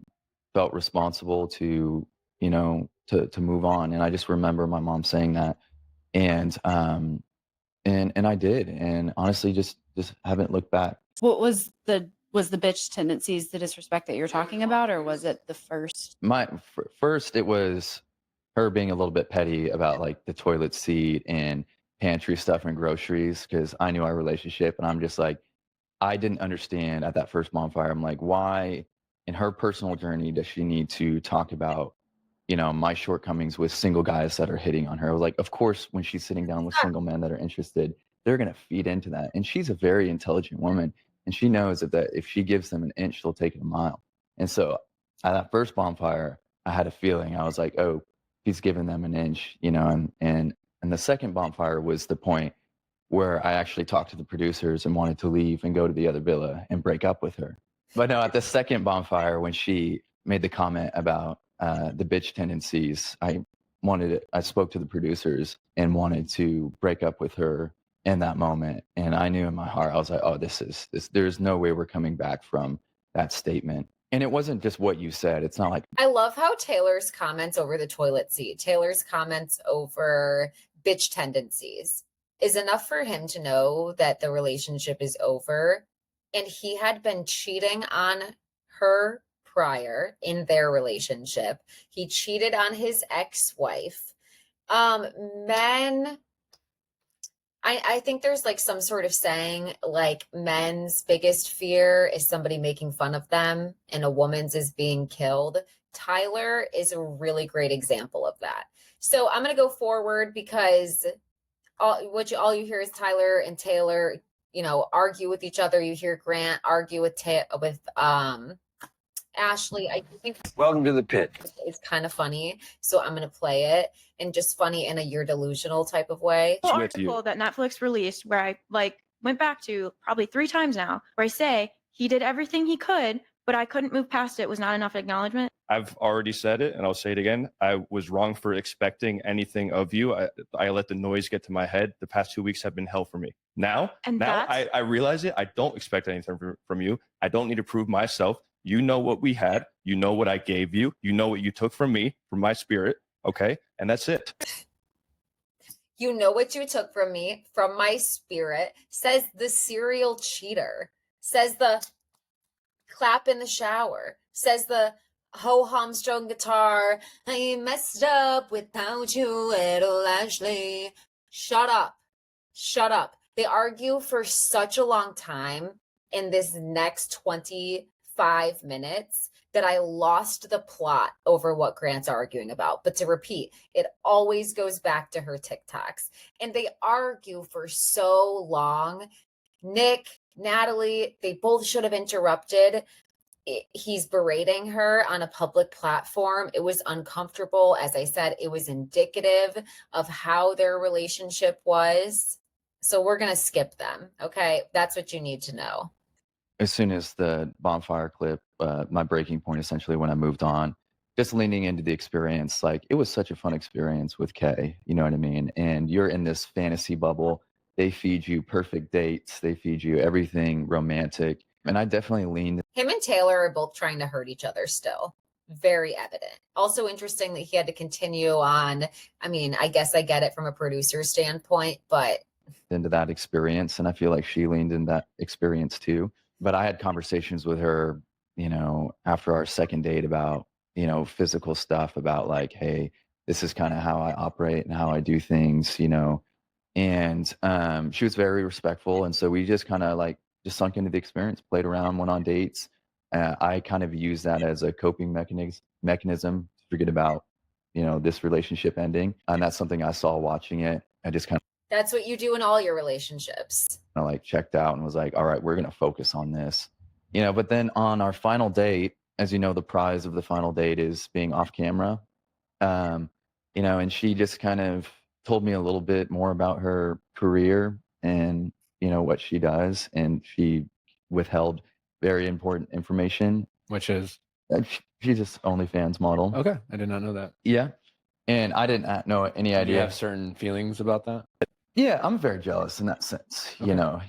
[SPEAKER 2] felt responsible to, you know, to move on. And I just remember my mom saying that. And I did. And honestly, just haven't looked back.
[SPEAKER 6] What was the bitch tendencies, the disrespect that you're talking about, or was it the first?
[SPEAKER 2] First, it was her being a little bit petty about like the toilet seat and pantry stuff and groceries, because I knew our relationship, and I'm just like, I didn't understand at that first bonfire. I'm like, why in her personal journey does she need to talk about, you know, my shortcomings with single guys that are hitting on her? I was like, of course, when she's sitting down with single men that are interested, they're going to feed into that. And she's a very intelligent woman, and she knows that if she gives them an inch, they'll take it a mile. And so at that first bonfire, I had a feeling. I was like, oh, he's giving them an inch, you know. And the second bonfire was the point where I actually talked to the producers and wanted to leave and go to the other villa and break up with her. But no, at the second bonfire, when she made the comment about the bitch tendencies, I spoke to the producers and wanted to break up with her in that moment. And I knew in my heart, I was like, oh, there's no way we're coming back from that statement. And it wasn't just what you said. It's not like,
[SPEAKER 1] I love how Taylor's comments over the toilet seat, Taylor's comments over bitch tendencies is enough for him to know that the relationship is over. And he had been cheating on her prior in their relationship. He cheated on his ex-wife. Men, I think there's like some sort of saying like men's biggest fear is somebody making fun of them and a woman's is being killed. Tyler is a really great example of that. So I'm going to go forward because all you hear is Tyler and Taylor, you know, argue with each other. You hear Grant argue with Ashley. I think
[SPEAKER 13] welcome to the pit.
[SPEAKER 1] It's kind of funny, so I'm gonna play it and just funny in a you're delusional type of way.
[SPEAKER 9] The article that Netflix released, where I like went back to probably 3 times now, where I say he did everything he could, but I couldn't move past it. Was not enough acknowledgement.
[SPEAKER 10] I've already said it, and I'll say it again. I was wrong for expecting anything of you. I let the noise get to my head. The past 2 weeks have been hell for me. Now I realize it. I don't expect anything from you. I don't need to prove myself. You know what we had. You know what I gave you. You know what you took from me, from my spirit. Okay? And that's it.
[SPEAKER 1] You know what you took from me, from my spirit, says the serial cheater, says the clap in the shower, says the ho-hum strung guitar, I messed up without you, little Ashley. Shut up. Shut up. They argue for such a long time in this next 25 minutes that I lost the plot over what Grant's arguing about. But to repeat, it always goes back to her TikToks. And they argue for so long. Nick, Natalie, they both should have interrupted. He's berating her on a public platform. It was uncomfortable. As I said, it was indicative of how their relationship was. So we're going to skip them. Okay. That's what you need to know.
[SPEAKER 2] as soon as the Bonfire clip, my breaking point essentially when I moved on, just leaning into the experience, like it was such a fun experience with Kay, you know what I mean? And you're in this fantasy bubble. They feed you perfect dates. They feed you everything romantic. And I definitely leaned.
[SPEAKER 1] Him and Taylor are both trying to hurt each other still. Very evident. Also interesting that he had to continue on. I mean, I guess I get it from a producer standpoint, but
[SPEAKER 2] into that experience. And I feel like she leaned in that experience too. But I had conversations with her, you know, after our second date about, you know, physical stuff about like, hey, this is kind of how I operate and how I do things, you know. And she was very respectful. And so we just kind of like just sunk into the experience, played around, went on dates. I kind of use that as a coping mechanism to forget about, you know, this relationship ending. And that's something I saw watching it. I just kind of,
[SPEAKER 1] that's what you do in all your relationships.
[SPEAKER 2] I like checked out and was like, all right, we're going to focus on this, you know. But then on our final date, as you know, the prize of the final date is being off camera, you know, and she just kind of told me a little bit more about her career and, you know, what she does. And she withheld very important information.
[SPEAKER 3] Which is?
[SPEAKER 2] She's just OnlyFans model.
[SPEAKER 3] Okay. I did not know that.
[SPEAKER 2] Yeah. And I didn't know any idea.
[SPEAKER 3] Do you have certain feelings about that?
[SPEAKER 2] Yeah, I'm very jealous in that sense, you know.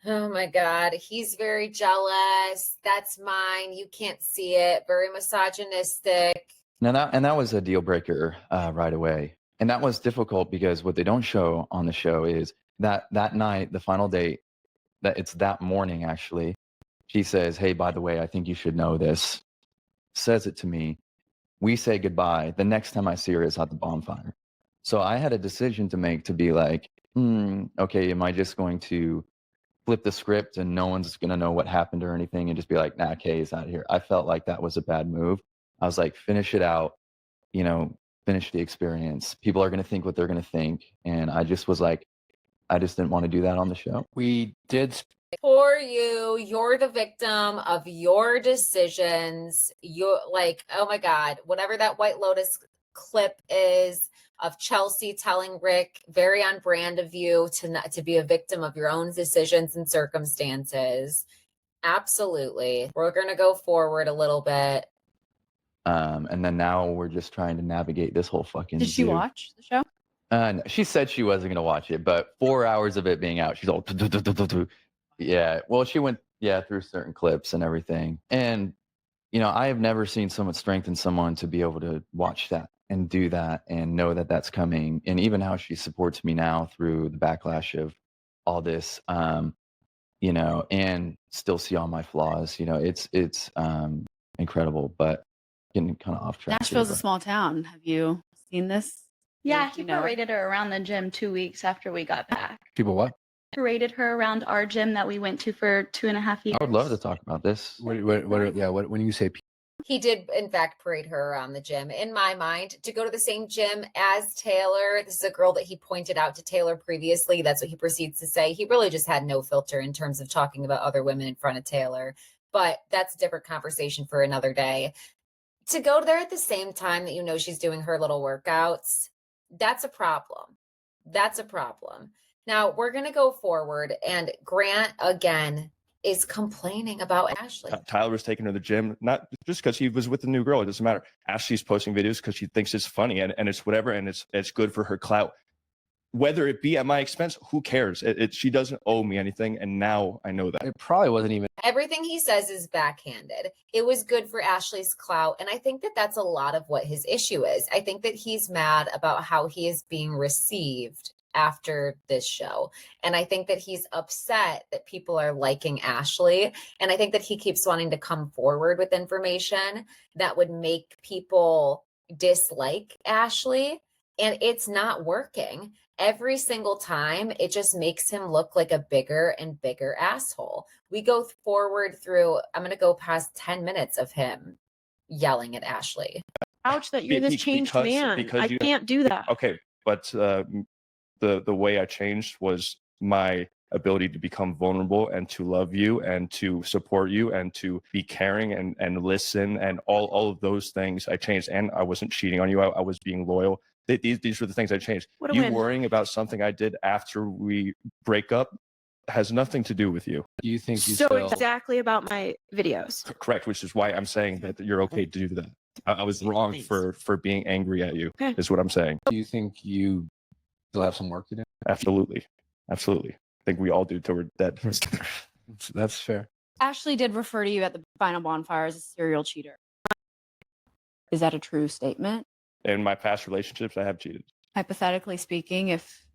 [SPEAKER 1] Oh my God, he's very jealous. That's mine. You can't see it. Very misogynistic.
[SPEAKER 2] Now that was a deal breaker right away. And that was difficult because what they don't show on the show is that night, the final date, that it's that morning actually, she says, hey, by the way, I think you should know this. Says it to me. We say goodbye. The next time I see her is at the Bonfire. So I had a decision to make to be like, okay, am I just going to flip the script and no one's going to know what happened or anything and just be like, nah, Kay's out of here. I felt like that was a bad move. I was like, finish it out, you know, finish the experience. People are going to think what they're going to think. And I just was like, I just didn't want to do that on the show.
[SPEAKER 3] We did.
[SPEAKER 1] For you, you're the victim of your decisions. You're like, oh my God, whatever that White Lotus clip is of Chelsea telling Rick, very on brand of you to be a victim of your own decisions and circumstances. Absolutely. We're going to go forward a little bit.
[SPEAKER 2] And then now we're just trying to navigate this whole fucking
[SPEAKER 6] Did she watch the show?
[SPEAKER 2] She said she wasn't going to watch it, but 4 hours of it being out, she's all, yeah. Well, she went, through certain clips and everything. And, I have never seen so much strength in someone to be able to watch that and do that and know that that's coming. And even how she supports me now through the backlash of all this, and still see all my flaws, it's incredible, but getting kind of off track.
[SPEAKER 6] Nashville's a small town. Have you seen this?
[SPEAKER 5] Yeah,
[SPEAKER 6] Do
[SPEAKER 5] he
[SPEAKER 6] you know her?
[SPEAKER 5] paraded her around the gym 2 weeks after we got back.
[SPEAKER 3] People what?
[SPEAKER 5] Paraded her around our gym that we went to for 2.5 years.
[SPEAKER 2] I would love to talk about this.
[SPEAKER 3] When you say
[SPEAKER 1] He did, in fact, parade her around the gym. In my mind, to go to the same gym as Taylor, this is a girl that he pointed out to Taylor previously. That's what he proceeds to say. He really just had no filter in terms of talking about other women in front of Taylor. But that's a different conversation for another day. To go there at the same time that she's doing her little workouts, that's a problem. That's a problem. Now, we're going to go forward, and Grant, again, is complaining about Ashley.
[SPEAKER 10] Tyler was taking her to the gym, not just because he was with the new girl. It doesn't matter. Ashley's posting videos because she thinks it's funny and it's whatever, and it's good for her clout. Whether it be at my expense, who cares? She doesn't owe me anything, and now I know that.
[SPEAKER 3] It probably wasn't even.
[SPEAKER 1] Everything he says is backhanded. It was good for Ashley's clout, and I think that that's a lot of what his issue is. I think that he's mad about how he is being received after this show. And I think that he's upset that people are liking Ashley. And I think that he keeps wanting to come forward with information that would make people dislike Ashley. And it's not working. Every single time, it just makes him look like a bigger and bigger asshole. We go forward through, I'm going to go past 10 minutes of him yelling at Ashley.
[SPEAKER 9] Ouch, that you're this changed man. I can't do that.
[SPEAKER 10] Okay, but the way I changed was my ability to become vulnerable and to love you and to support you and to be caring and listen and all of those things I changed. And I wasn't cheating on you. I was being loyal. These were the things I changed. You worrying about something I did after we break up has nothing to do with you.
[SPEAKER 3] Do you think you
[SPEAKER 9] so
[SPEAKER 3] still...
[SPEAKER 9] exactly about my videos?
[SPEAKER 10] Correct, which is why I'm saying that you're okay to do that. I was wrong for being angry at you, is what I'm saying.
[SPEAKER 3] Do you think you still have some work to do?
[SPEAKER 10] Absolutely. Absolutely. I think we all do till we're dead.
[SPEAKER 3] That's fair.
[SPEAKER 6] Ashley did refer to you at the final Bonfire as a serial cheater. Is that a true statement?
[SPEAKER 10] In my past relationships, I have cheated.
[SPEAKER 6] Hypothetically speaking, if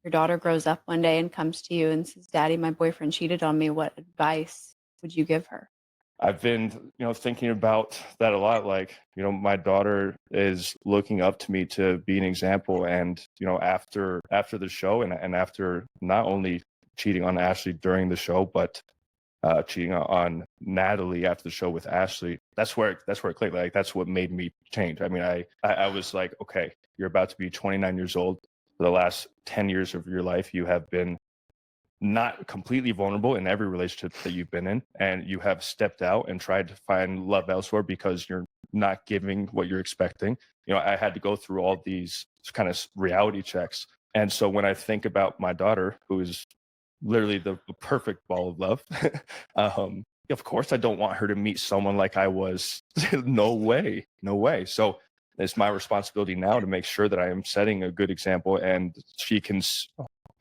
[SPEAKER 6] your daughter grows up one day and comes to you and says, Daddy, my boyfriend cheated on me, what advice would you give her?
[SPEAKER 10] I've been, thinking about that a lot. Like, my daughter is looking up to me to be an example. And, after the show and after not only cheating on Ashley during the show, but cheating on Natalie after the show with Ashley, that's where it clicked. Like, that's what made me change. I mean, I was like, okay, you're about to be 29 years old. For the last 10 years of your life, you have been not completely vulnerable in every relationship that you've been in, and you have stepped out and tried to find love elsewhere because you're not giving what you're expecting. I had to go through all these kind of reality checks. And so when I think about my daughter, who is literally the perfect ball of love, of course I don't want her to meet someone like I was. No way. So it's my responsibility now to make sure that I am setting a good example, and she can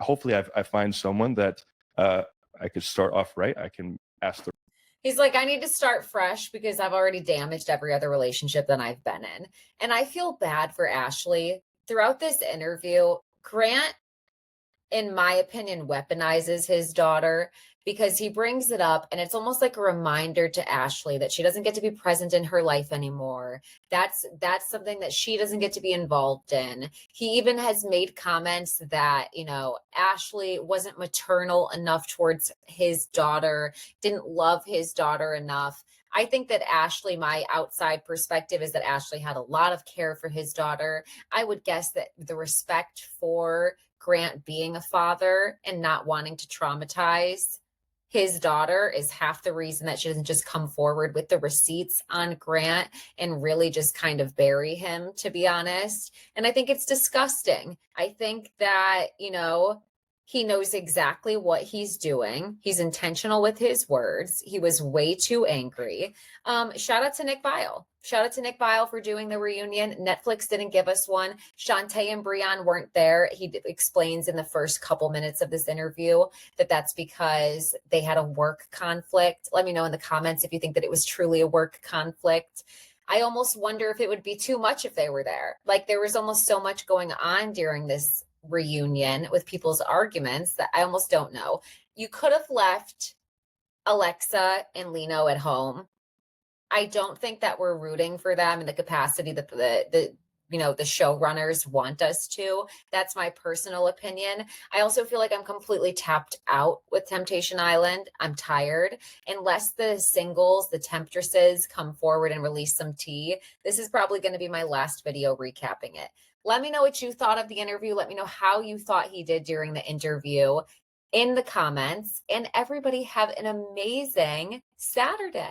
[SPEAKER 10] hopefully I find someone that I could start off right. I can ask the.
[SPEAKER 1] He's like, I need to start fresh because I've already damaged every other relationship that I've been in. And I feel bad for Ashley. Throughout this interview, Grant, in my opinion, weaponizes his daughter because he brings it up, and it's almost like a reminder to Ashley that she doesn't get to be present in her life anymore. That's something that she doesn't get to be involved in. He even has made comments that, Ashley wasn't maternal enough towards his daughter, didn't love his daughter enough. I think that Ashley, my outside perspective is that Ashley had a lot of care for his daughter. I would guess that the respect for Grant being a father and not wanting to traumatize his daughter is half the reason that she doesn't just come forward with the receipts on Grant and really just kind of bury him, to be honest. And I think it's disgusting. I think that, he knows exactly what he's doing. He's intentional with his words. He was way too angry. Shout out to Nick Viall Shout out to Nick Viall for doing the reunion. Netflix didn't give us one. Shantae and Breon weren't there. He explains in the first couple minutes of this interview that that's because they had a work conflict. Let me know in the comments if you think that it was truly a work conflict. I almost wonder if it would be too much if they were there. Like, there was almost so much going on during this reunion with people's arguments that I almost don't know. You could have left Alexa and Lino at home. I don't think that we're rooting for them in the capacity that the showrunners want us to. That's my personal opinion. I also feel like I'm completely tapped out with Temptation Island. I'm tired. Unless the singles, the temptresses, come forward and release some tea, this is probably going to be my last video recapping it. Let me know what you thought of the interview. Let me know how you thought he did during the interview in the comments. And everybody have an amazing Saturday.